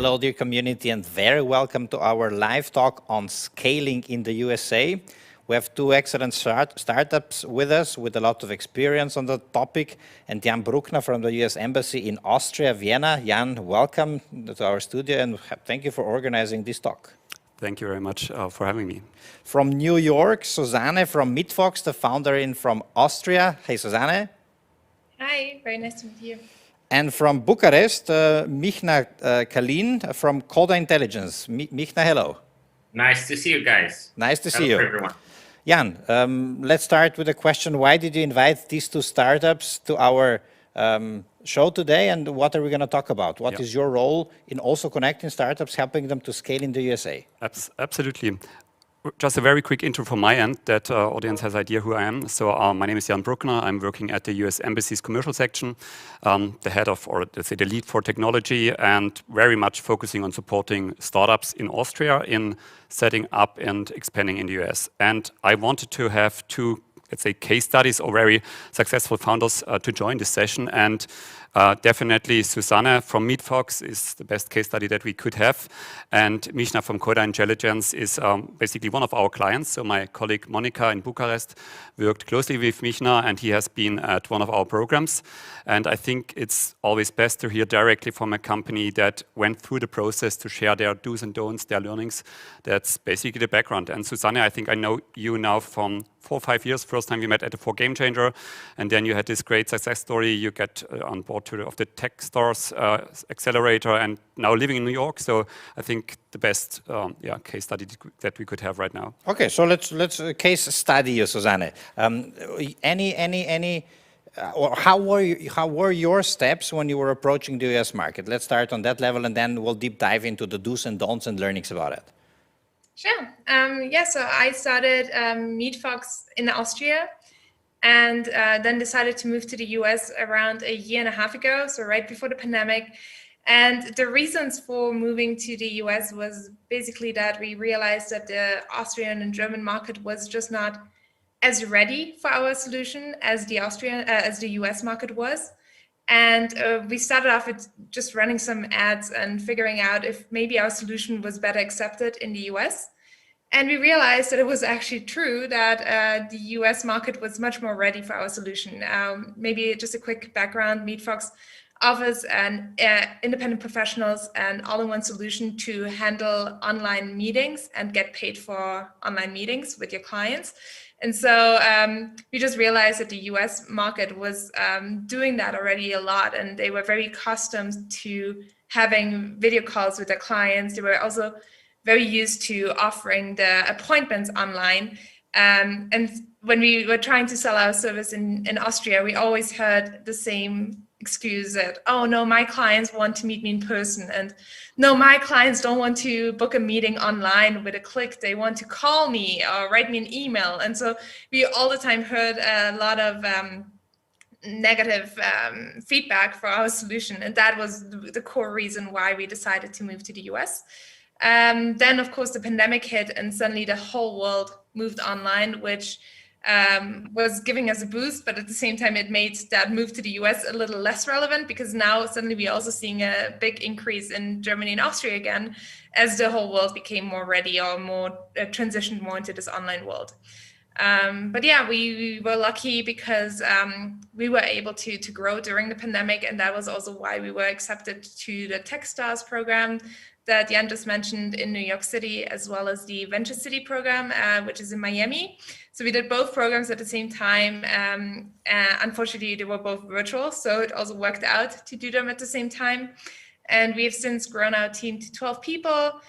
Hello, dear community, and very welcome to our live talk on scaling in the USA. We have two excellent startups with us with a lot of experience on the topic, and Jan Bruckner from the US Embassy in Austria, Vienna. Jan, welcome to our studio, and thank you for organizing this talk. Thank you very much for having me. From New York, Susanne from Meetfox, the founder from Austria. Hey, Susanne. Hi, very nice to meet you. And from Bucharest, Mihnea Calin from CODA Intellligence. Mihnea, hello. Nice to see you guys. Nice to see you. Everyone. Jan, let's start with a question. Why did you invite these two startups to our show today, and what are we going to talk about? What is your role in also connecting startups, helping them to scale in the USA? Absolutely. Just a very quick intro from my end, that audience has idea who I am. So my name is Jan Bruckner. I'm working at the US Embassy's commercial section, the head of, or let's say the lead for technology, and very much focusing on supporting startups in Austria in setting up and expanding in the US. And I wanted to have two, let's say, case studies or very successful founders to join this session. And definitely Susanne from Meetfox is the best case study that we could have. And Mihnea from CODA Intellligence is basically one of our clients. So my colleague Monica in Bucharest worked closely with Mihnea, and he has been at one of our programs. And I think it's always best to hear directly from a company that went through the process to share their do's and don'ts, their learnings. That's basically the background. And Susanne, I think I know you now from 4 or 5 years. First time we met at the 4 Game Changer, and then you had this great success story. You get on board of the Techstars accelerator, and now living in New York. So I think the best case study that we could have right now. Okay, so let's case study you, Susanne. Or how were your steps when you were approaching the US market? Let's start on that level, and then we'll deep dive into the do's and don'ts and learnings about it. Sure. So I started Meetfox in Austria, and then decided to move to the US around a year and a half ago, so right before the pandemic. And the reasons for moving to the US was basically that we realized that the Austrian and German market was just not as ready for our solution as the US market was. And we started off with just running some ads and figuring out if maybe our solution was better accepted in the US. And we realized that it was actually true that the US market was much more ready for our solution. Maybe just a quick background, Meetfox offers independent professionals an all-in-one solution to handle online meetings and get paid for online meetings with your clients. And so we just realized that the US market was doing that already a lot, and they were very accustomed to having video calls with their clients. They were also very used to offering the appointments online. And when we were trying to sell our service in Austria, we always heard the same excuse that, oh no, my clients want to meet me in person. And no, my clients don't want to book a meeting online with a click. They want to call me or write me an email. And so we all the time heard a lot of negative feedback for our solution. And that was the core reason why we decided to move to the US. Then, of course, the pandemic hit, and suddenly the whole world moved online, which was giving us a boost. But at the same time, it made that move to the US a little less relevant, because now suddenly we're also seeing a big increase in Germany and Austria again, as the whole world became more ready or more transitioned more into this online world. But yeah, we were lucky because we were able to grow during the pandemic, and that was also why we were accepted to the Techstars program that Jan just mentioned in New York City, as well as the Venture City program, which is in Miami. So we did both programs at the same time. Unfortunately, they were both virtual, so it also worked out to do them at the same time. And we have since grown our team to 12 people.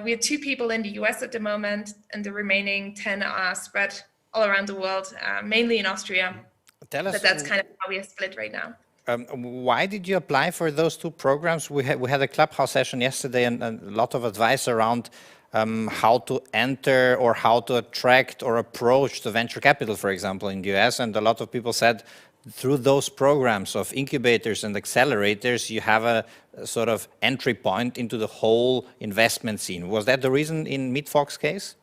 We have 2 people in the US at the moment, and the remaining 10 are spread all around the world, mainly in Austria. But that's kind of how we are split right now. Why did you apply for those 2 programs? We had a Clubhouse session yesterday, and a lot of advice around how to enter or how to attract or approach the venture capital, for example, in the US. And a lot of people said through those programs of incubators and accelerators, you have a sort of entry point into the whole investment scene. Was that the reason in Meetfox case?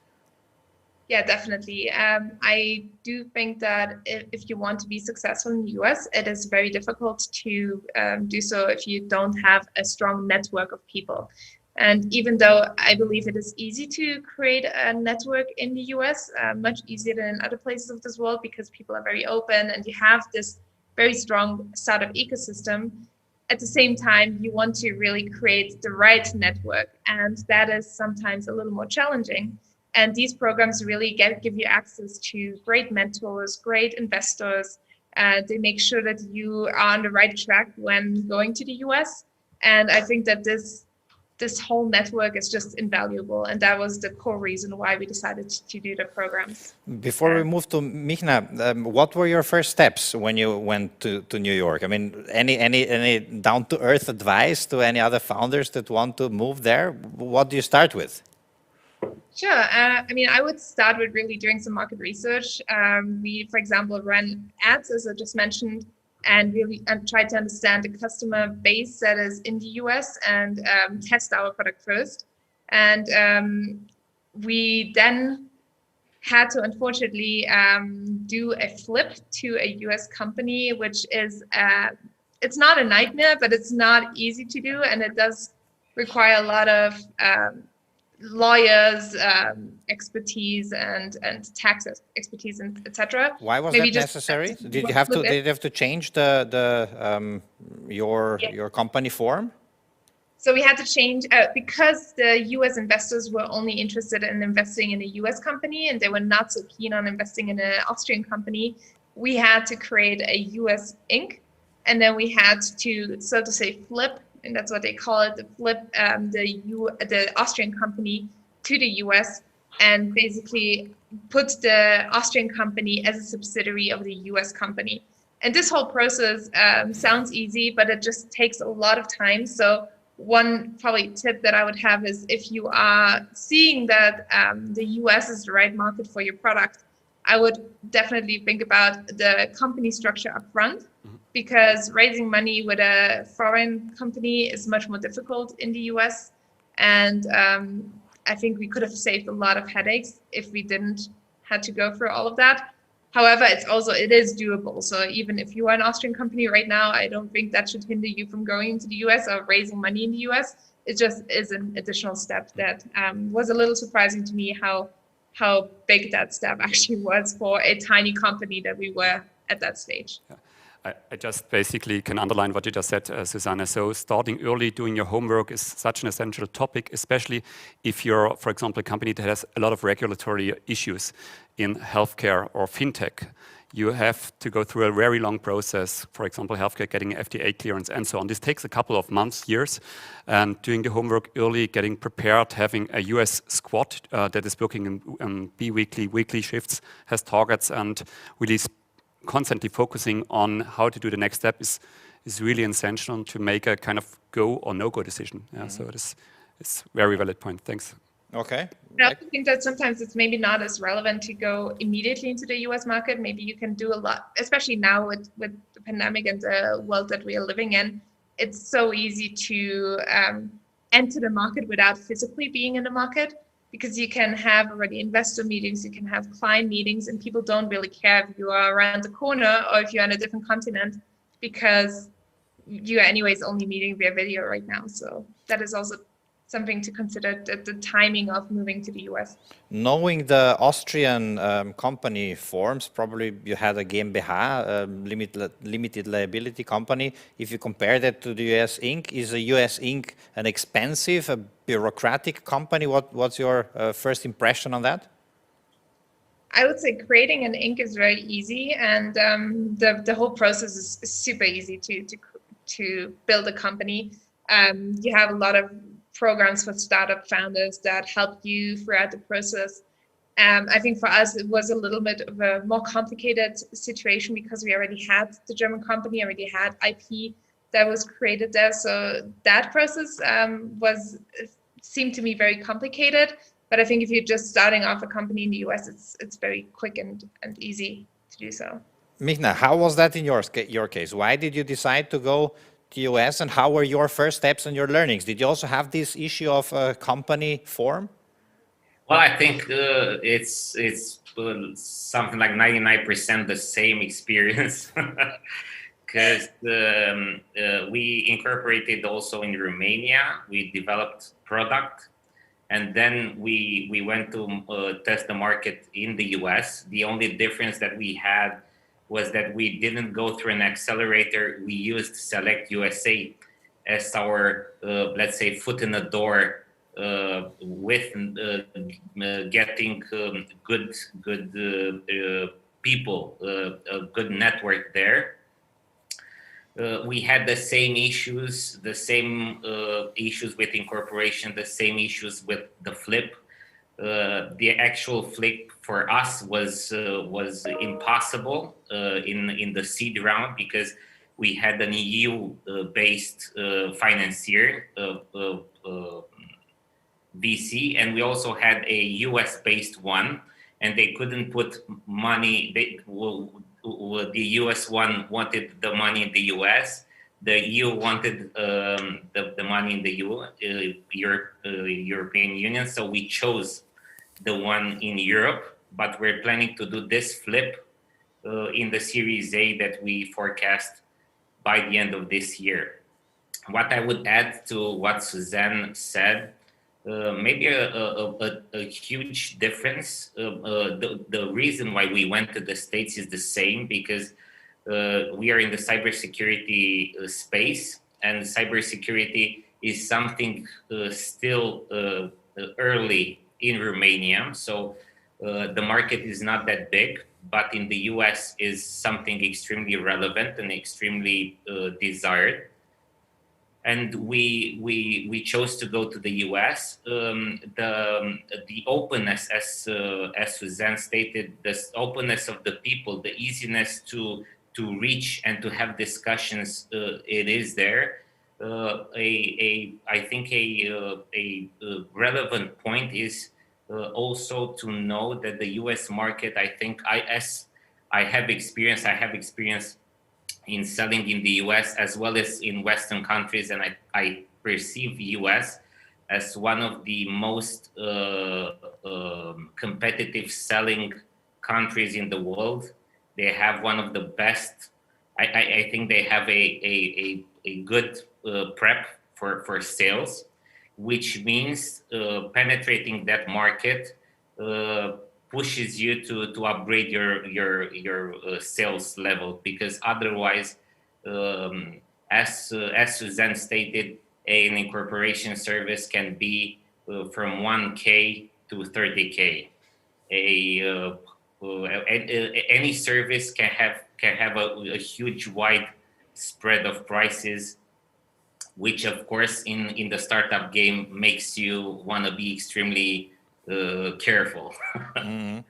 Yeah, definitely. I do think that if you want to be successful in the US, it is very difficult to do so if you don't have a strong network of people. And even though I believe it is easy to create a network in the US, much easier than in other places of this world because people are very open and you have this very strong startup ecosystem, at the same time, you want to really create the right network. And that is sometimes a little more challenging. And these programs really give you access to great mentors, great investors. They make sure that you are on the right track when going to the US. And I think that this whole network is just invaluable. And that was the core reason why we decided to do the programs. Before we move to Mihnea, what were your first steps when you went to New York? I mean, any down-to-earth advice to any other founders that want to move there? What do you start with? Sure. I mean, I would start with really doing some market research. We, for example, ran ads, as I just mentioned, and really try to understand the customer base that is in the US and test our product first. And we then had to, unfortunately, do a flip to a US company, which is, it's not a nightmare, but it's not easy to do. And it does require a lot of lawyers, expertise, and tax expertise, and etc. Why was that necessary? Did you have to change your company form? So we had to change because the US investors were only interested in investing in a US company and they were not so keen on investing in an Austrian company. We had to create a US Inc. And then we had to, so to say, flip, and that's what they call it, the flip the Austrian company to the US and basically put the Austrian company as a subsidiary of the US company. And this whole process sounds easy, but it just takes a lot of time. So one probably tip that I would have is if you are seeing that the US is the right market for your product, I would definitely think about the company structure up front. Because raising money with a foreign company is much more difficult in the US. And I think we could have saved a lot of headaches if we didn't had to go through all of that. However, it is doable. So even if you are an Austrian company right now, I don't think that should hinder you from going into the US or raising money in the US. It just is an additional step that was a little surprising to me how big that step actually was for a tiny company that we were at that stage. Yeah. I just basically can underline what you just said, Susanne. So starting early, doing your homework is such an essential topic, especially if you're, for example, a company that has a lot of regulatory issues in healthcare or fintech. You have to go through a very long process, for example, healthcare getting FDA clearance and so on. This takes a couple of months, years, and doing the homework early, getting prepared, having a US squad that is working in bi-weekly, weekly shifts, has targets, and really constantly focusing on how to do the next step is really essential to make a kind of go or no-go decision. Yeah, so it's very valid point. Thanks. Okay. I also think that sometimes it's maybe not as relevant to go immediately into the US market. Maybe you can do a lot, especially now with the pandemic and the world that we are living in. It's so easy to enter the market without physically being in the market. Because you can have already investor meetings, you can have client meetings, and people don't really care if you are around the corner or if you're on a different continent, because you are anyways only meeting via video right now. So that is also something to consider, the timing of moving to the US. Knowing the Austrian company forms, probably you had a GmbH, limited liability company. If you compare that to the US Inc., is a US Inc. an expensive, a bureaucratic company? What's your first impression on that? I would say creating an Inc. is very easy, and the whole process is super easy to build a company. You have a lot of programs for startup founders that help you throughout the process. I think for us, it was a little bit of a more complicated situation because we already had the German company, already had IP that was created there. So that process seemed to me very complicated. But I think if you're just starting off a company in the US, it's very quick and easy to do so. Mihnea, how was that in your case? Why did you decide to go to US, and how were your first steps and your learnings? Did you also have this issue of a company form? Well, I think it's something like 99% the same experience, because we incorporated also in Romania. We developed product, and then we went to test the market in the US. The only difference that we had was that we didn't go through an accelerator. We used Select USA as our, let's say, foot in the door with getting good people, a good network there. We had the same issues with incorporation, the same issues with the flip. The actual flip for us was impossible in the seed round, because we had an EU-based financier, VC, and we also had a US-based one, and they couldn't put money. The US one wanted the money in the US. The EU wanted the money in the European Union. So we chose the one in Europe, but we're planning to do this flip in the Series A that we forecast by the end of this year. What I would add to what Susanne said, maybe a huge difference. The reason why we went to the States is the same, because we are in the cybersecurity space, and cybersecurity is something still early in Romania. So the market is not that big, but in the US is something extremely relevant and extremely desired. And we chose to go to the US. The openness, as Susanne stated, the openness of the people, the easiness to reach and to have discussions, it is there. I think a relevant point is also to know that the US market, I think, I have experience in selling in the US as well as in Western countries, and I perceive US as one of the most competitive selling countries in the world. They have one of the best. I think they have a good prep for sales, which means penetrating that market pushes you to upgrade your sales level, because otherwise, as Susanne stated, an incorporation service can be from 1K to 30K. Any service can have a huge wide spread of prices, which of course in the startup game makes you want to be extremely careful. Mm-hmm.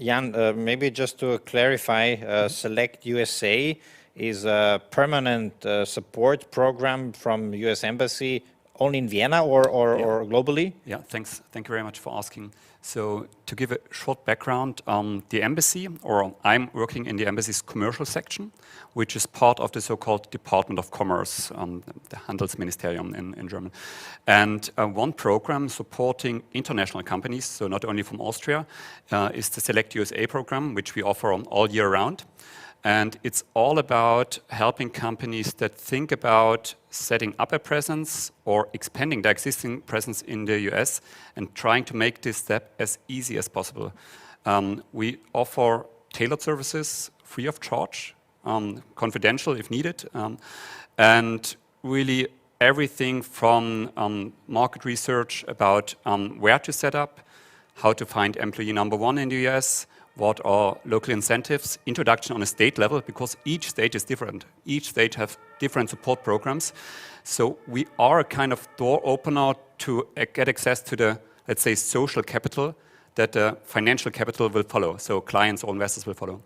Jan, maybe just to clarify, Select USA is a permanent support program from US Embassy only in Vienna or globally? Yeah, thanks. Thank you very much for asking. So to give a short background, the embassy, or I'm working in the embassy's commercial section, which is part of the so-called Department of Commerce, the Handelsministerium in German. And one program supporting international companies, so not only from Austria, is the Select USA program, which we offer all year round. And it's all about helping companies that think about setting up a presence or expanding their existing presence in the US and trying to make this step as easy as possible. We offer tailored services free of charge, confidential if needed, and really everything from market research about where to set up, how to find employee number one in the US, what are local incentives, introduction on a state level, because each state is different. Each state have different support programs. So we are a kind of door opener to get access to the, let's say, social capital that the financial capital will follow. So clients or investors will follow.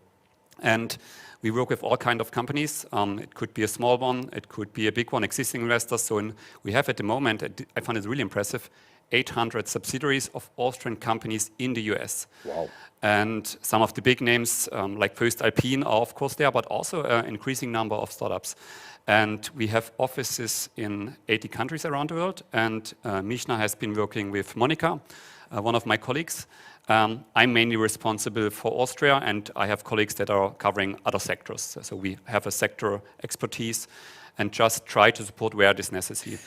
And we work with all kinds of companies. It could be a small one, it could be a big one, existing investors. So we have at the moment, I find it really impressive, 800 subsidiaries of Austrian companies in the US. Wow. And some of the big names like First Alpine are of course there, but also an increasing number of startups. And we have offices in 80 countries around the world. And Mihnea has been working with Monica one of my colleagues. I'm mainly responsible for Austria, and I have colleagues that are covering other sectors. So we have a sector expertise and just try to support where it is necessary.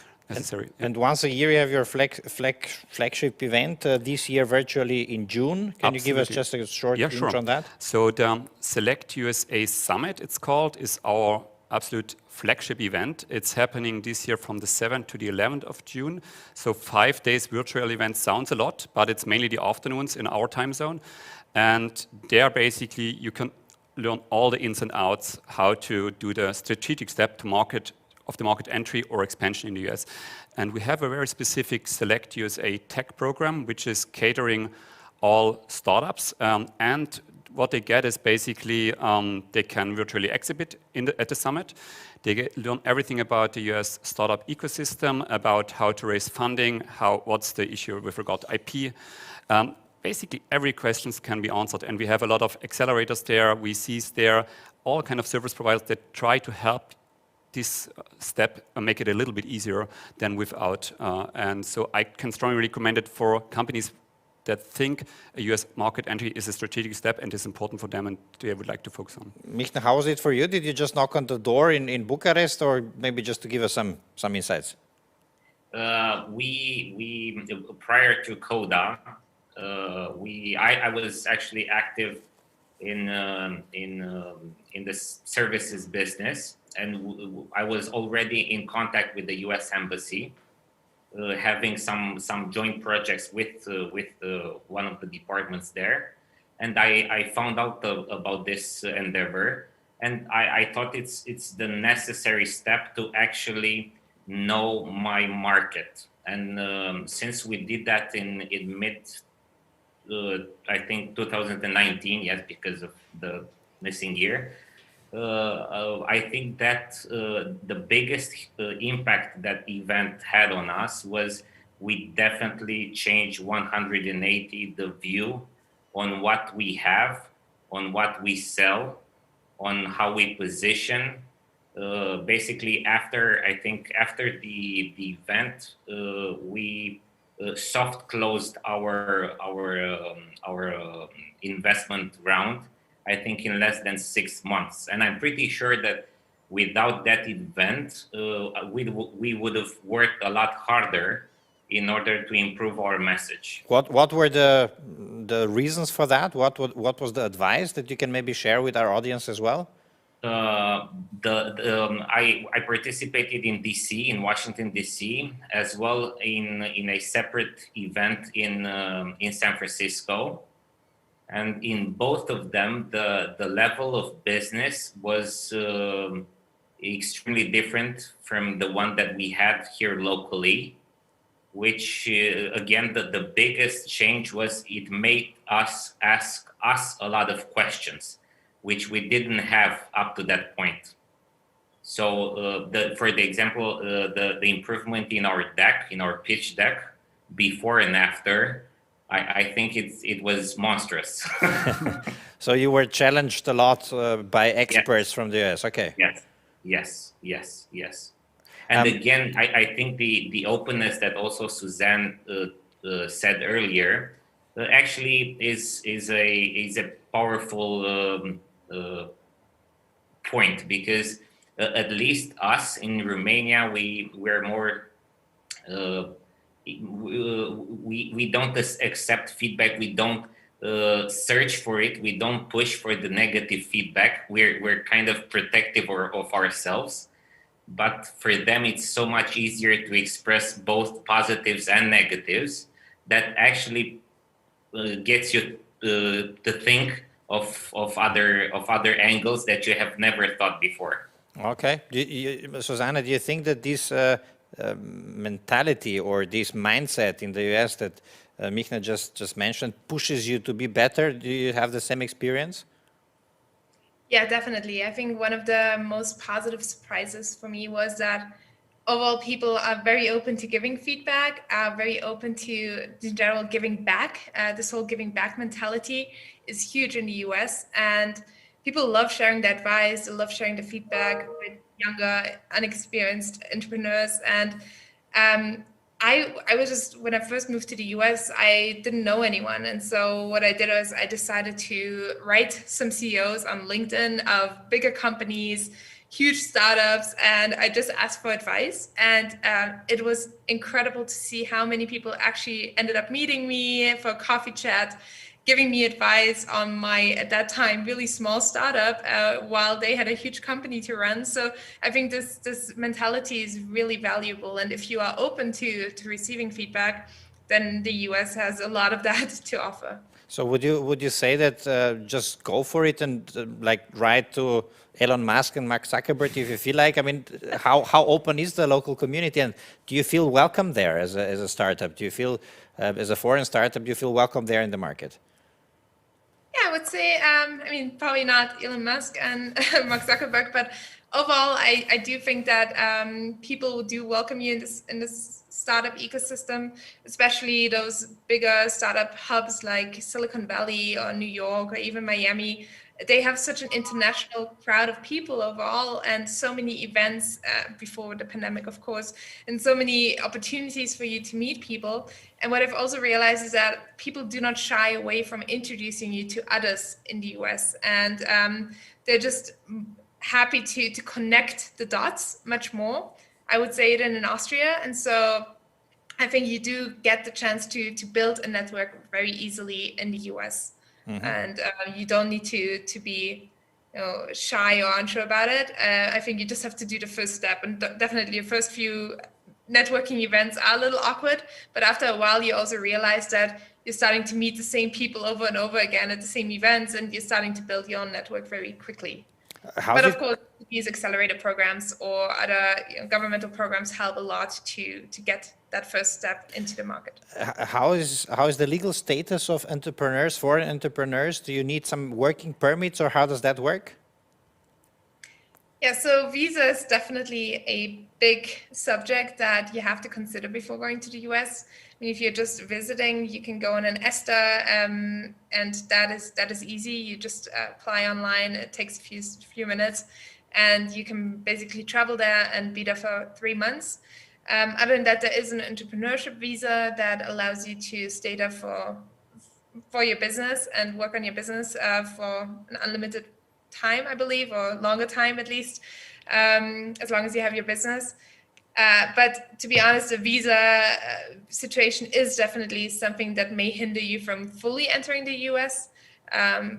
And once a year you have your flagship event, this year virtually in June. Can you give us just a short intro on that? So the Select USA Summit, it's called, is our absolute flagship event. It's happening this year from the 7th to the 11th of June. So 5 days virtual event sounds a lot, but it's mainly the afternoons in our time zone. And there basically you can learn all the ins and outs, how to do the strategic step to market entry or expansion in the US. And we have a very specific Select USA Tech program, which is catering all startups. And what they get is basically they can virtually exhibit at the summit. They learn everything about the US startup ecosystem, about how to raise funding, what's the issue with regard to IP. Basically, every question can be answered, and we have a lot of accelerators there, VCs there, all kind of service providers that try to help this step and make it a little bit easier than without. And so I can strongly recommend it for companies that think a US market entry is a strategic step and is important for them and they would like to focus on. Mihnea, how was it for you? Did you just knock on the door in Bucharest, or maybe just to give us some insights? We prior to CODA, I was actually active in the services business, and I was already in contact with the U.S. Embassy, having some joint projects with one of the departments there, and I found out about this endeavor, and I thought it's the necessary step to actually know my market, and since we did that in mid. I think 2019, yes, because of the missing year. I think that the biggest impact that event had on us was we definitely changed 180 the view on what we have, on what we sell, on how we position. Basically, after the event, we soft closed our investment round, I think in less than 6 months, and I'm pretty sure that without that event, we would have worked a lot harder in order to improve our message. What were the reasons for that? What was the advice that you can maybe share with our audience as well? I participated in DC, in Washington DC, as well in a separate event in San Francisco, and in both of them, the level of business was extremely different from the one that we had here locally. Which again, the biggest change was it made us ask a lot of questions, which we didn't have up to that point. So for the example, the improvement in our deck, in our pitch deck, before and after, I think it was monstrous. So you were challenged a lot by experts from the US, okay. Yes. And again, I think the openness that also Susanne said earlier actually is a powerful point, because at least us in Romania, we're more we don't accept feedback, we don't search for it, we don't push for the negative feedback, we're kind of protective of ourselves. But for them, it's so much easier to express both positives and negatives that actually gets you to think of other angles that you have never thought before. Okay, Susanne, do you think that this mentality or this mindset in the US that Mihnea just mentioned pushes you to be better? Do you have the same experience? Yeah, definitely. I think one of the most positive surprises for me was that overall people are very open to giving feedback, are very open to, in general, giving back. This whole giving back mentality is huge in the US, and people love sharing the advice, they love sharing the feedback with younger, unexperienced entrepreneurs. And I was just, when I first moved to the US, I didn't know anyone. And so what I did was I decided to write some CEOs on LinkedIn of bigger companies, huge startups, and I just asked for advice. And it was incredible to see how many people actually ended up meeting me for a coffee chat, giving me advice on my, at that time, really small startup, while they had a huge company to run. So I think this mentality is really valuable. And if you are open to receiving feedback, then the US has a lot of that to offer. So would you say that just go for it and like write to Elon Musk and Mark Zuckerberg if you feel like? I mean, how open is the local community, and do you feel welcome there as a startup? Do you feel as a foreign startup, do you feel welcome there in the market? Yeah, I would say, I mean, probably not Elon Musk and Mark Zuckerberg, but overall, I do think that people do welcome you in this startup ecosystem, especially those bigger startup hubs like Silicon Valley or New York or even Miami. They have such an international crowd of people overall, and so many events before the pandemic, of course, and so many opportunities for you to meet people. And what I've also realized is that people do not shy away from introducing you to others in the US, and they're just happy to connect the dots much more, I would say, than in Austria. And so I think you do get the chance to build a network very easily in the US. And you don't need to be, shy or unsure about it. I think you just have to do the first step, and definitely the first few networking events are a little awkward, but after a while you also realize that you're starting to meet the same people over and over again at the same events, and you're starting to build your own network very quickly. But of course, these accelerator programs or other governmental programs help a lot to get that first step into the market. How is the legal status of entrepreneurs, foreign entrepreneurs? Do you need some working permits, or how does that work? Yeah, so visa is definitely a big subject that you have to consider before going to the US. I mean, if you're just visiting, you can go on an ESTA, and that is easy. You just apply online. It takes a few minutes, and you can basically travel there and be there for 3 months. Other than that, there is an entrepreneurship visa that allows you to stay there for your business and work on your business for an unlimited time, I believe, or longer time at least, as long as you have your business. But to be honest, the visa situation is definitely something that may hinder you from fully entering the US.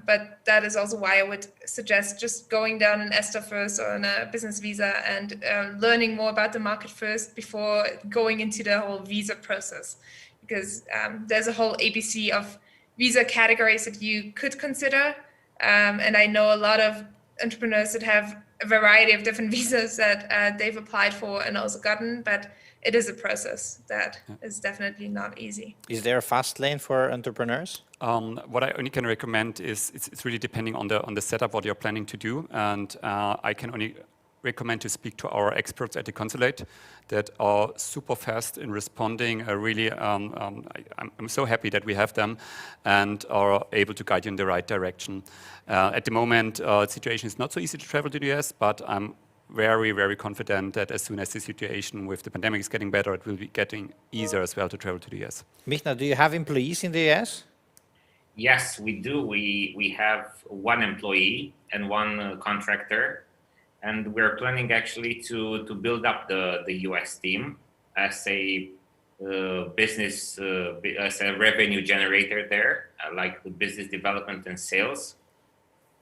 But that is also why I would suggest just going down an ESTA first or on a business visa and learning more about the market first before going into the whole visa process. Because there's a whole ABC of visa categories that you could consider. And I know a lot of entrepreneurs that have a variety of different visas that they've applied for and also gotten, but it is a process that is definitely not easy. Is there a fast lane for entrepreneurs? What I only can recommend is it's really depending on the setup, what you're planning to do, and I can only recommend to speak to our experts at the consulate that are super fast in responding. Really, I'm so happy that we have them and are able to guide you in the right direction. At the moment, the situation is not so easy to travel to the US, but I'm very, very confident that as soon as the situation with the pandemic is getting better, it will be getting easier as well to travel to the US. Mihnea, do you have employees in the US? Yes, we do. We have one employee and one contractor. And we're planning actually to build up the US team as a business, as a revenue generator there, like the business development and sales,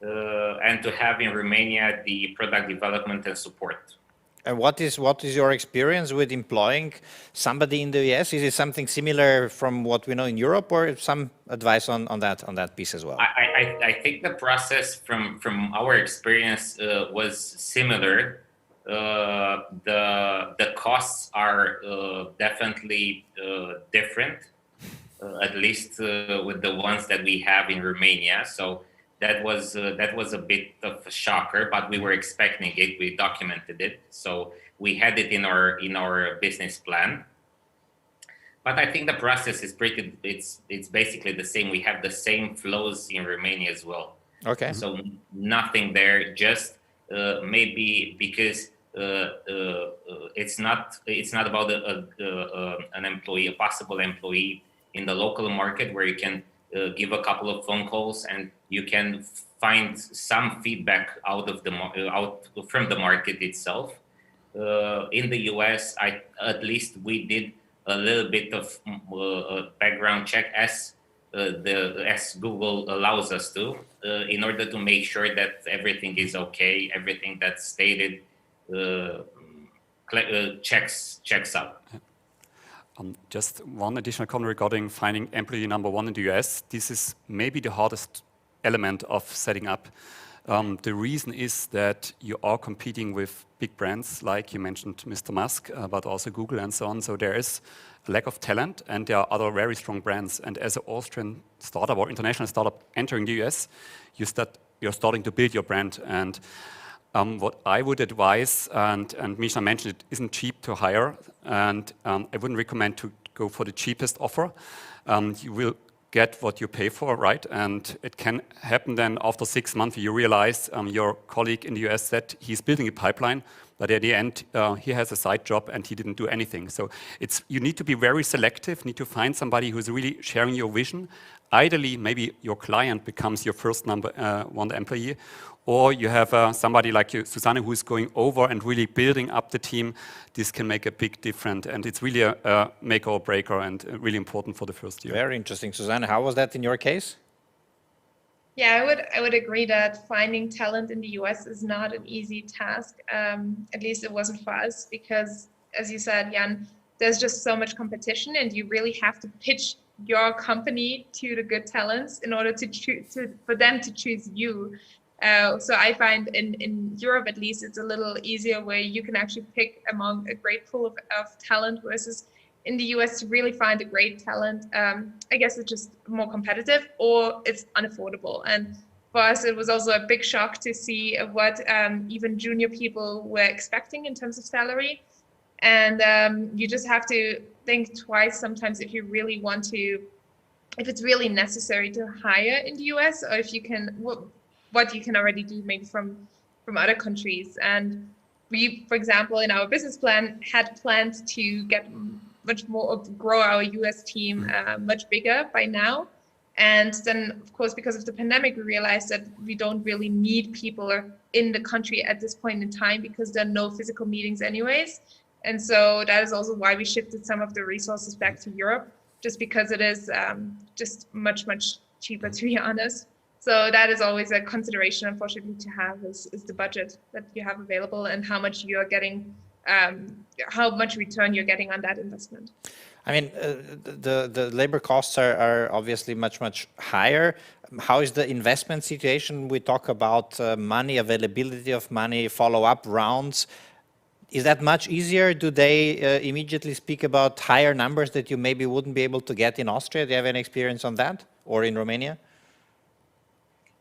and to have in Romania the product development and support. And what is your experience with employing somebody in the US? Is it something similar from what we know in Europe, or some advice on that piece as well? I think the process from our experience was similar. The costs are definitely different, at least with the ones that we have in Romania. So that was a bit of a shocker, but we were expecting it. We documented it, so we had it in our business plan. But I think the process is it's basically the same. We have the same flows in Romania as well. Okay. So nothing there, just maybe because it's not about an employee, a possible employee in the local market where you can give a couple of phone calls and you can find some feedback out from the market itself. In the US, at least we did a little bit of background check as Google allows us to, in order to make sure that everything is okay, everything that's stated checks out. Just one additional comment regarding finding employee number one in the US. This is maybe the hardest element of setting up. The reason is that you are competing with big brands, like you mentioned Mr. Musk, but also Google and so on. So there is a lack of talent, and there are other very strong brands. And as an Austrian startup or international startup entering the US, you're starting to build your brand. And what I would advise, and Misha mentioned, it isn't cheap to hire, and I wouldn't recommend to go for the cheapest offer. You will get what you pay for, right? And it can happen then after 6 months, you realize your colleague in the US said he's building a pipeline, but at the end, he has a side job and he didn't do anything. So you need to be very selective, need to find somebody who's really sharing your vision. Ideally, maybe your client becomes your first number one employee, or you have somebody like you, Susanne, who's going over and really building up the team. This can make a big difference, and it's really a make or breaker and really important for the first year. Very interesting. Susanne, how was that in your case? Yeah, I would agree that finding talent in the US is not an easy task. At least it wasn't for us, because as you said, Jan, there's just so much competition, and you really have to pitch your company to the good talents in order for them to choose you. So I find in Europe, at least, it's a little easier, where you can actually pick among a great pool of talent, versus in the US, to really find a great talent. I guess it's just more competitive, or it's unaffordable. And for us, it was also a big shock to see what even junior people were expecting in terms of salary. And you just have to think twice sometimes if you really want to, if it's really necessary to hire in the US, or if you can, what you can already do maybe from other countries. And we, for example, in our business plan, had plans to get much more, grow our US team much bigger by now. And then, of course, because of the pandemic, we realized that we don't really need people in the country at this point in time, because there are no physical meetings anyways. And so that is also why we shifted some of the resources back to Europe, just because it is just much, much cheaper, to be honest. So that is always a consideration, unfortunately, to have is the budget that you have available and how much you're getting, how much return you're getting on that investment. I mean, the labor costs are obviously much higher. How is the investment situation? We talk about money, availability of money, follow-up rounds. Is that much easier? Do they immediately speak about higher numbers that you maybe wouldn't be able to get in Austria? Do you have any experience on that, or in Romania?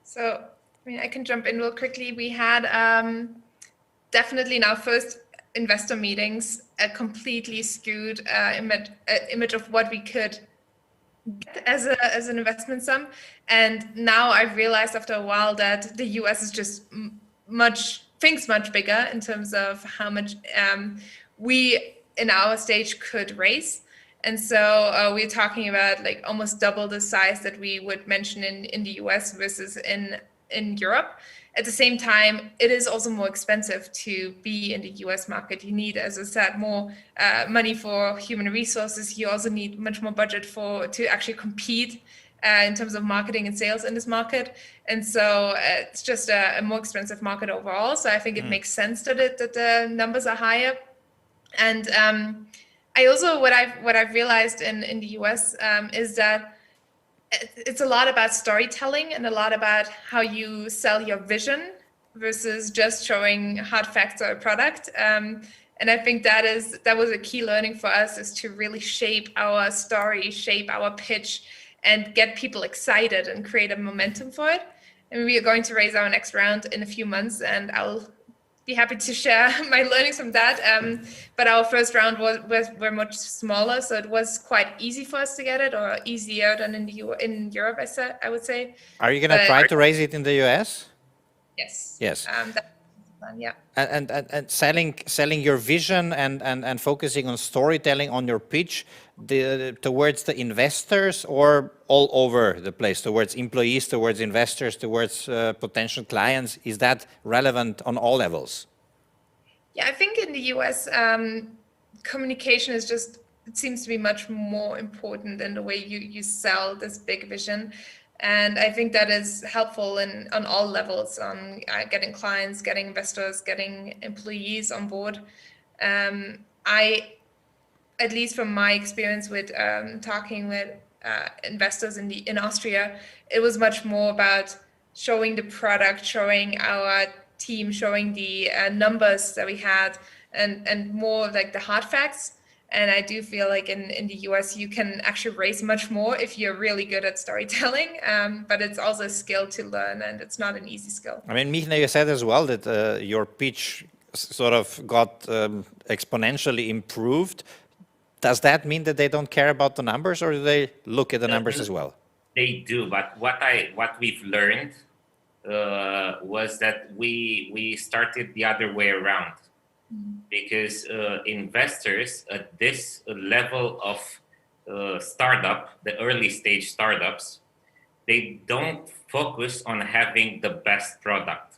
So, I mean, I can jump in real quickly. We had definitely in our first investor meetings a completely skewed image of what we could get as an investment sum. And now I've realized after a while that the US is just thinks much bigger in terms of how much we in our stage could raise. And so we're talking about like almost double the size that we would mention in the US versus in Europe. At the same time, it is also more expensive to be in the US market. You need, as I said, more money for human resources. You also need much more budget to actually compete in terms of marketing and sales in this market. And so it's just a more expensive market overall. So I think it makes sense that the numbers are higher. And I also, what I've realized in the US is that it's a lot about storytelling and a lot about how you sell your vision versus just showing hard facts or a product. And I think that was a key learning for us, is to really shape our story, shape our pitch, and get people excited and create a momentum for it. And we are going to raise our next round in a few months, and I'll be happy to share my learnings from that. But our first round were much smaller, so it was quite easy for us to get it, or easier than in Europe, I would say. Are you going to try to raise it in the US? Yes. Yes. That's the Yeah. And selling your vision and focusing on storytelling on your pitch towards the investors, or all over the place, towards employees, towards investors, towards potential clients. Is that relevant on all levels? Yeah, I think in the US, communication is just, it seems to be much more important than the way you sell this big vision. And I think that is helpful on all levels, on getting clients, getting investors, getting employees on board. At least from my experience with talking with investors in Austria, it was much more about showing the product, showing our team, showing the numbers that we had, and more like the hard facts. And I do feel like in the US, you can actually raise much more if you're really good at storytelling, but it's also a skill to learn, and it's not an easy skill. I mean, Mihnea, you said as well that your pitch sort of got exponentially improved. Does that mean that they don't care about the numbers, or do they look at the numbers as well? They do, but what we've learned was that we started the other way around, because investors at this level of startup, the early stage startups, they don't focus on having the best product.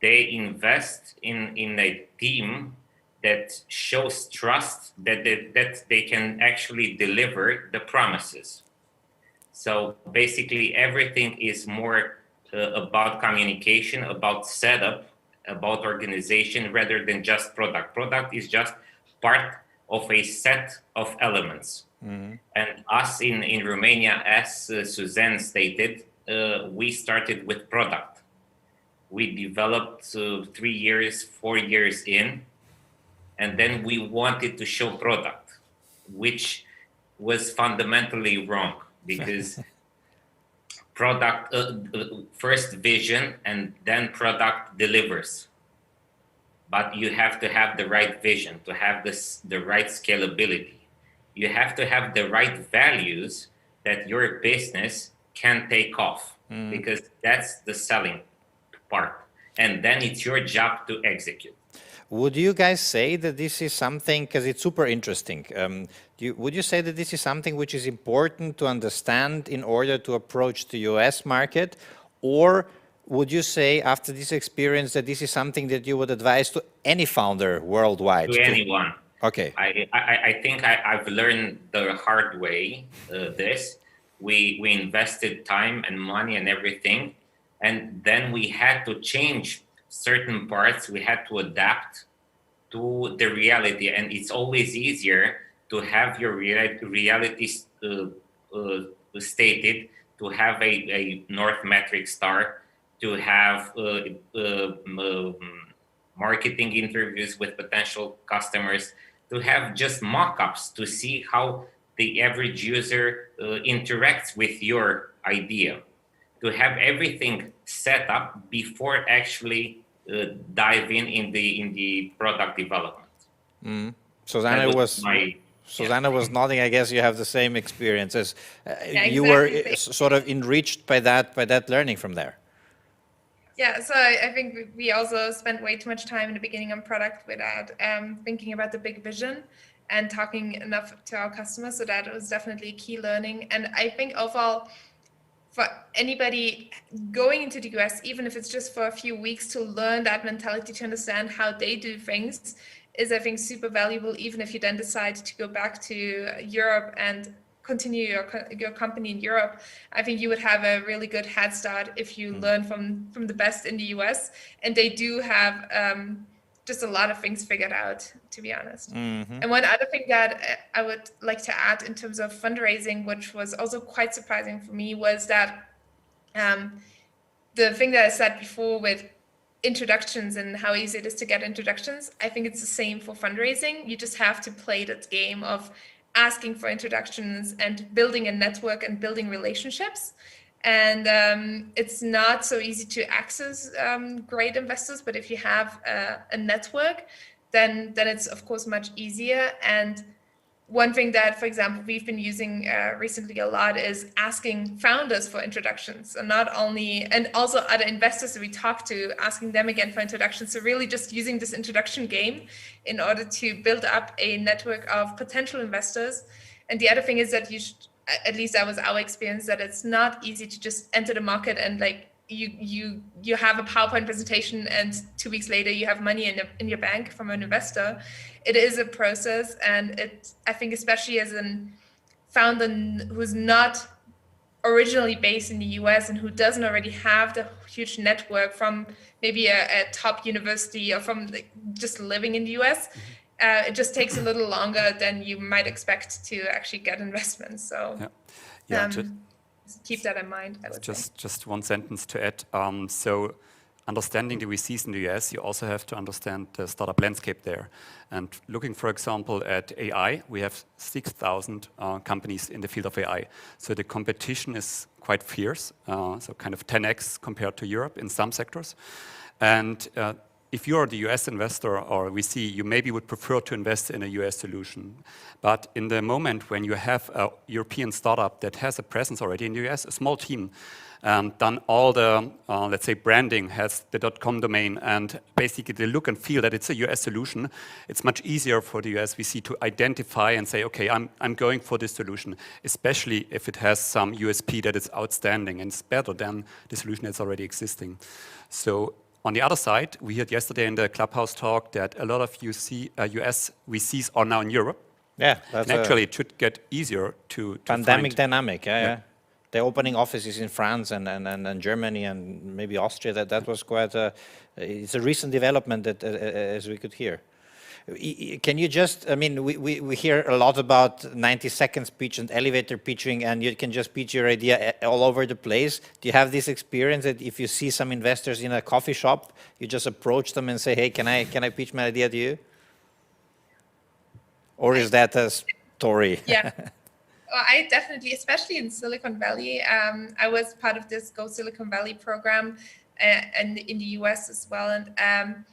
They invest in a team that shows trust that they can actually deliver the promises. So basically everything is more about communication, about setup, about organization, rather than just product. Product is just part of a set of elements. And us in Romania, as Susanne stated, we started with product. We developed 3 years, 4 years in, and then we wanted to show product, which was fundamentally wrong, because product first vision and then product delivers. But you have to have the right vision to have the right scalability. You have to have the right values that your business can take off, because that's the selling part. And then it's your job to execute. Would you guys say that this is something, because it's super interesting, would you say that this is something which is important to understand in order to approach the US market? Or would you say after this experience that this is something that you would advise to any founder worldwide? To anyone. Okay. I think I've learned the hard way this. We invested time and money and everything, and then we had to change certain parts. We had to adapt to the reality, and it's always easier to have your reality stated, to have a North metric star, to have marketing interviews with potential customers, to have just mock-ups to see how the average user interacts with your idea, to have everything set up before actually dive in the product development. Susanne was nodding. I guess you have the same experiences. You were sort of enriched by that learning from there. Yeah, so I think we also spent way too much time in the beginning on product without thinking about the big vision and talking enough to our customers. So that was definitely a key learning. And I think overall, for anybody going into the US, even if it's just for a few weeks, to learn that mentality, to understand how they do things, is, I think, super valuable. Even if you then decide to go back to Europe and continue your company in Europe, I think you would have a really good head start if you learn from the best in the US. And they do have just a lot of things figured out, to be honest. And one other thing that I would like to add in terms of fundraising, which was also quite surprising for me, was that the thing that I said before with introductions and how easy it is to get introductions, I think it's the same for fundraising. You just have to play that game of asking for introductions and building a network and building relationships. And it's not so easy to access great investors, but if you have a network, then it's of course much easier. And one thing that, for example, we've been using recently a lot is asking founders for introductions, and not only, and also other investors that we talk to, asking them again for introductions. So really just using this introduction game in order to build up a network of potential investors. And the other thing is that you should, at least that was our experience, that it's not easy to just enter the market and like you have a PowerPoint presentation and 2 weeks later you have money in your bank from an investor. It is a process, and I think especially as a founder who's not originally based in the US and who doesn't already have the huge network from maybe a top university or from just living in the US, it just takes a little longer than you might expect to actually get investments. So keep that in mind. I would say. Just one sentence to add. So understanding the VCs in the US, you also have to understand the startup landscape there. And looking, for example, at AI, we have 6,000 companies in the field of AI. So the competition is quite fierce, so kind of 10x compared to Europe in some sectors. And if you're the US investor or VC, you maybe would prefer to invest in a US solution. But in the moment when you have a European startup that has a presence already in the US, a small team, done all the, let's say, branding, has the .com domain, and basically the look and feel that it's a US solution, it's much easier for the US VC to identify and say, okay, I'm going for this solution, especially if it has some USP that is outstanding and it's better than the solution that's already existing. So on the other side, we heard yesterday in the Clubhouse talk that a lot of US VCs are now in Europe. Yeah, that's and actually it should get easier to pandemic find dynamic. Yeah. They're opening offices in France and Germany and maybe Austria. That was quite it's a recent development that, as we could hear. Can you just, I mean, we hear a lot about 90-second speech and elevator pitching, and you can just pitch your idea all over the place. Do you have this experience that if you see some investors in a coffee shop, you just approach them and say, hey, can I pitch my idea to you? Or is that a story? Yeah. Well, I definitely, especially in Silicon Valley, I was part of this Go Silicon Valley program and in the US as well. And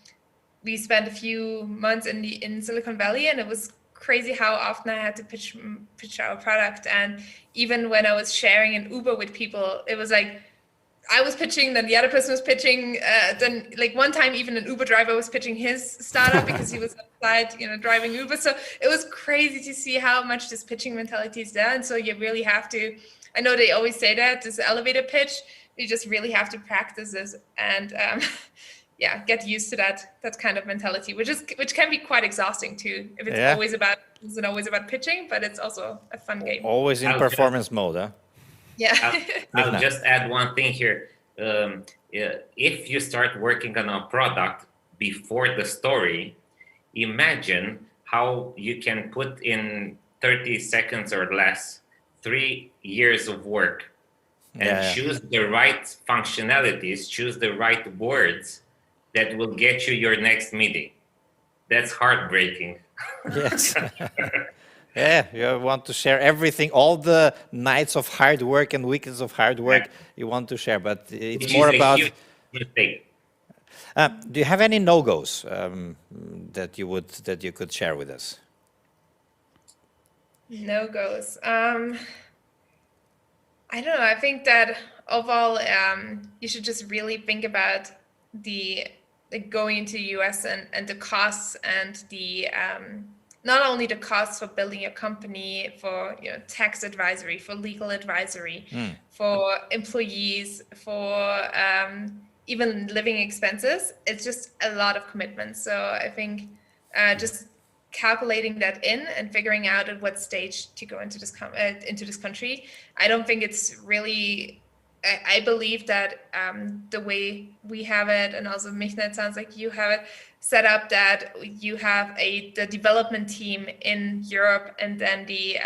we spent a few months in Silicon Valley, and it was crazy how often I had to pitch our product. And even when I was sharing an Uber with people, it was like I was pitching, then the other person was pitching. Then, like one time, even an Uber driver was pitching his startup because he was outside, driving Uber. So it was crazy to see how much this pitching mentality is there. And so you really have to. I know they always say that this elevator pitch. You just really have to practice this and get used to that kind of mentality, which can be quite exhausting too. If it's isn't always about pitching, but it's also a fun game. Always in performance mode, huh? Yeah. I'll just add one thing here. If you start working on a product before the story, imagine how you can put in 30 seconds or less 3 years of work and choose the right functionalities, choose the right words that will get you your next meeting. That's heartbreaking. Yes. Yeah, you want to share everything, all the nights of hard work and weekends of hard work you want to share, but it's more about... Huge mistake. Do you have any no-goes that you could share with us? No-goes. I don't know. I think that overall, you should just really think about going into the US and the costs and the not only the costs for building your company, for tax advisory, for legal advisory, for employees, for even living expenses. It's just a lot of commitment. So I think just calculating that in and figuring out at what stage to go into this country. I don't think it's really. I believe that the way we have it, and also Mihnea, it sounds like you have it set up that you have the development team in Europe and then the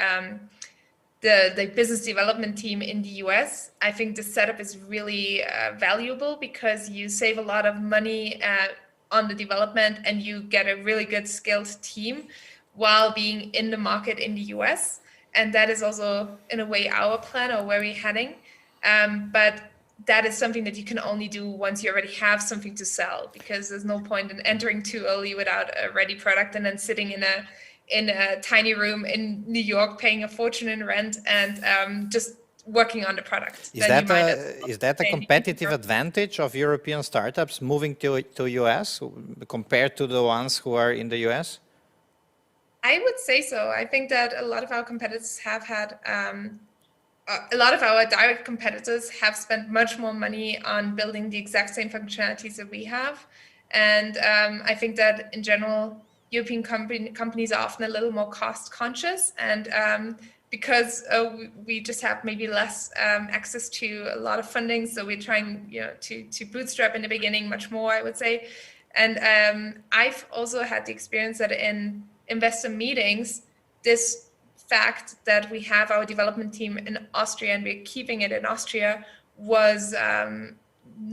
business development team in the US. I think the setup is really valuable because you save a lot of money on the development and you get a really good skilled team while being in the market in the US. And that is also in a way our plan or where we're heading. But that is something that you can only do once you already have something to sell, because there's no point in entering too early without a ready product and then sitting in in a tiny room in New York, paying a fortune in rent, and just working on the product. Is that a competitive advantage of European startups moving to US compared to the ones who are in the US? I would say so. I think that a lot of our competitors have had, a lot of our direct competitors have spent much more money on building the exact same functionalities that we have. And I think that in general, European companies are often a little more cost conscious, and because we just have maybe less access to a lot of funding, so we're trying, to bootstrap in the beginning much more, I would say. And I've also had the experience that in investor meetings, this fact that we have our development team in Austria and we're keeping it in Austria was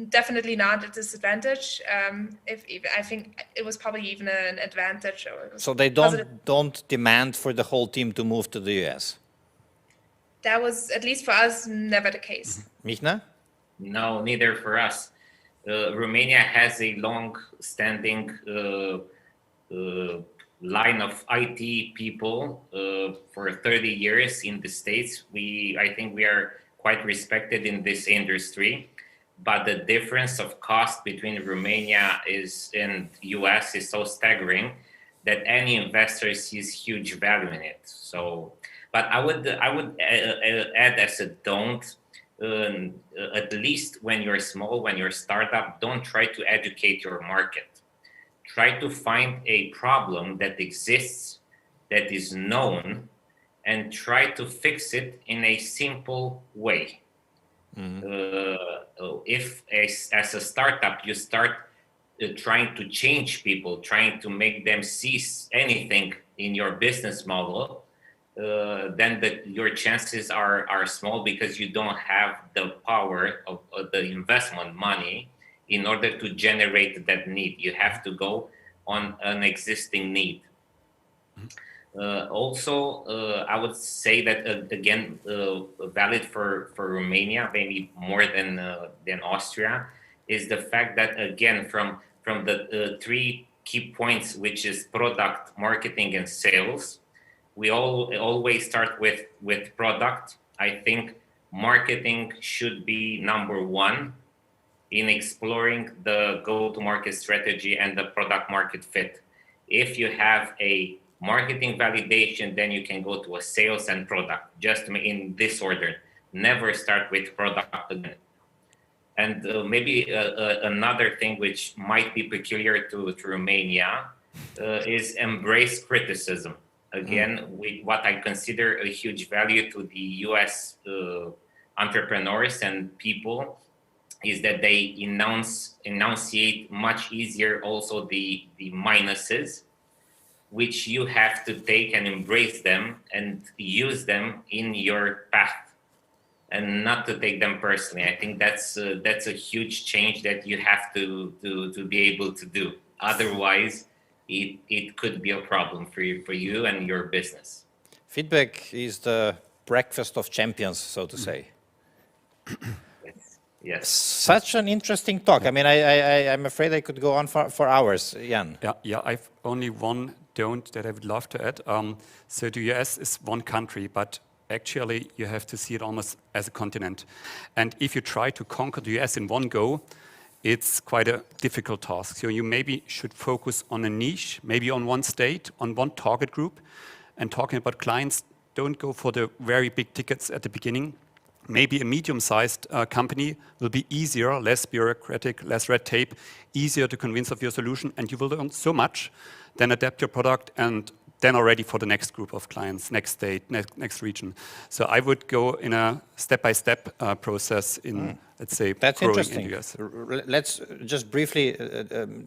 definitely not a disadvantage. I think it was probably even an advantage. So they don't demand for the whole team to move to the US? That was, at least for us, never the case. Mihnea? No, neither for us. Romania has a long-standing line of IT people for 30 years in the States. I think we are quite respected in this industry, but the difference of cost between Romania and US is so staggering that any investor sees huge value in it. So, but I would add as a don't, at least when you're small, when you're a startup, don't try to educate your market. Try to find a problem that exists, that is known, and try to fix it in a simple way. If as a startup you start trying to change people, trying to make them see anything in your business model, then your chances are small, because you don't have the power of the investment money in order to generate that need. You have to go on an existing need. Also, I would say that again, valid for Romania, maybe more than Austria, is the fact that again, from the three key points, which is product, marketing, and sales, we always start with product. I think marketing should be number one in exploring the go-to-market strategy and the product market fit. If you have a marketing validation, then you can go to a sales and product, just in this order. Never start with product again. And maybe another thing which might be peculiar to Romania is embrace criticism. Again, what I consider a huge value to the US entrepreneurs and people is that they enunciate much easier also the minuses, which you have to take and embrace them and use them in your path, and not to take them personally. I think that's a huge change that you have to be able to do. Otherwise, it could be a problem for you and your business. Feedback is the breakfast of champions, so to say. Yes. Such an interesting talk. I mean, I'm afraid I could go on for hours, Jan. Yeah. I've only one don't that I would love to add. So the US is one country, but actually you have to see it almost as a continent. And if you try to conquer the US in one go, it's quite a difficult task. So you maybe should focus on a niche, maybe on one state, on one target group. And talking about clients, don't go for the very big tickets at the beginning. Maybe a medium-sized company will be easier, less bureaucratic, less red tape, easier to convince of your solution, and you will learn so much, then adapt your product, and then are ready for the next group of clients, next state, next region. So I would go in a step-by-step process in, let's say, that's growing interesting. in the US. Let's just briefly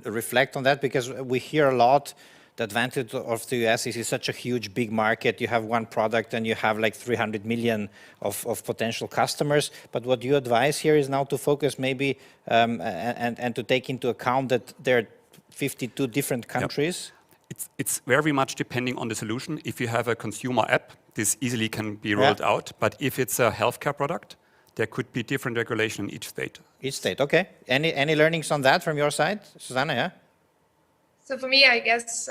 reflect on that, because we hear a lot. The advantage of the US is it's such a huge, big market. You have one product and you have like 300 million of potential customers. But what you advise here is now to focus maybe and to take into account that there are 52 different countries. Yep. It's very much depending on the solution. If you have a consumer app, this easily can be rolled out. But if it's a healthcare product, there could be different regulation in each state. Each state, okay. Any learnings on that from your side, Susanne? Yeah. So for me, I guess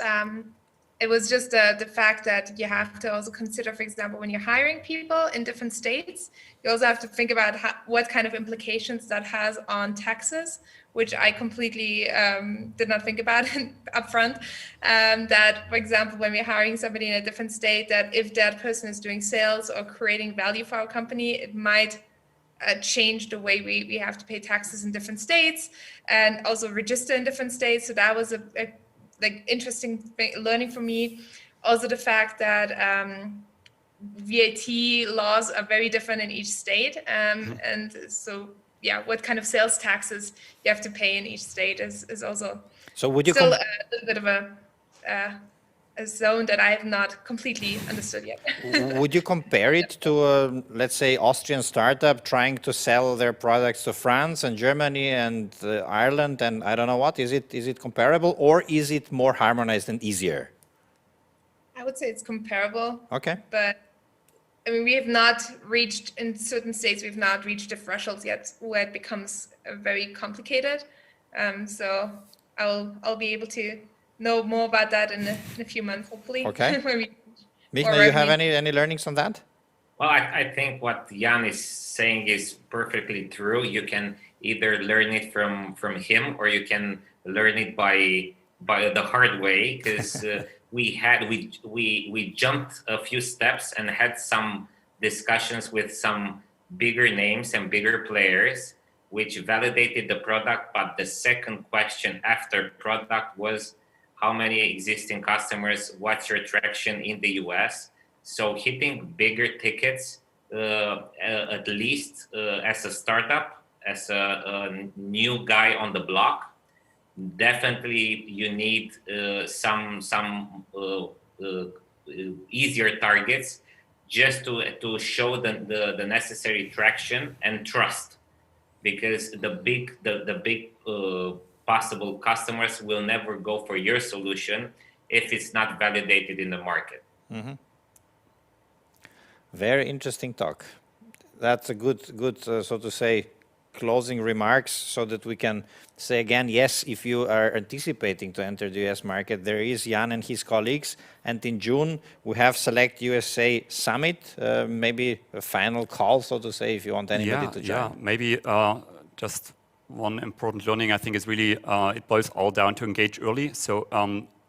it was just the fact that you have to also consider, for example, when you're hiring people in different states, you also have to think about what kind of implications that has on taxes, which I completely did not think about upfront. That, for example, when we're hiring somebody in a different state, that if that person is doing sales or creating value for our company, it might change the way we have to pay taxes in different states and also register in different states. So that was a like interesting learning for me. Also the fact that VAT laws are very different in each state, and so yeah, what kind of sales taxes you have to pay in each state is also So would you still a little bit of a zone that I have not completely understood yet. would you compare it to a, let's say, Austrian startup trying to sell their products to France and Germany and Ireland and I don't know what? Is it comparable, or is it more harmonized and easier? I would say it's comparable. Okay. But I mean, we have not reached, in certain states, we've not reached the thresholds yet where it becomes very complicated. So I'll be able to know more about that in a few months, hopefully. Okay. Mihnea, you have any learnings on that? Well, I think what Jan is saying is perfectly true. You can either learn it from him, or you can learn it by the hard way, because we jumped a few steps and had some discussions with some bigger names and bigger players, which validated the product. But the second question after product was, how many existing customers, what's your traction in the US? So hitting bigger tickets, at least as a startup, as a new guy on the block, definitely you need some easier targets just to show the necessary traction and trust, because the big possible customers will never go for your solution if it's not validated in the market. Mm-hmm. Very interesting talk. That's a good so to say, closing remarks, so that we can say again, yes, if you are anticipating to enter the US market, there is Jan and his colleagues, and in June we have Select USA Summit, maybe a final call, so to say, if you want anybody to join. Yeah, maybe just one important learning, I think, is really it boils all down to engage early. So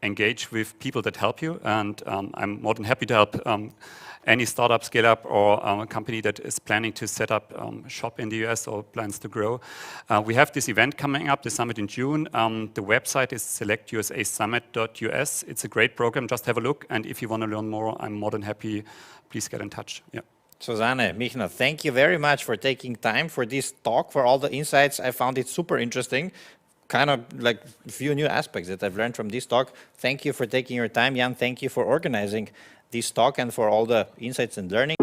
engage with people that help you, and I'm more than happy to help any startup, scale up, or a company that is planning to set up shop in the US or plans to grow. We have this event coming up, the summit in June. The website is selectusaSummit.us. It's a great program. Just have a look, and if you want to learn more, I'm more than happy. Please get in touch. Yeah. Susanne, Mihnea, thank you very much for taking time for this talk, for all the insights. I found it super interesting. Kind of like a few new aspects that I've learned from this talk. Thank you for taking your time. Jan, thank you for organizing this talk and for all the insights and learning.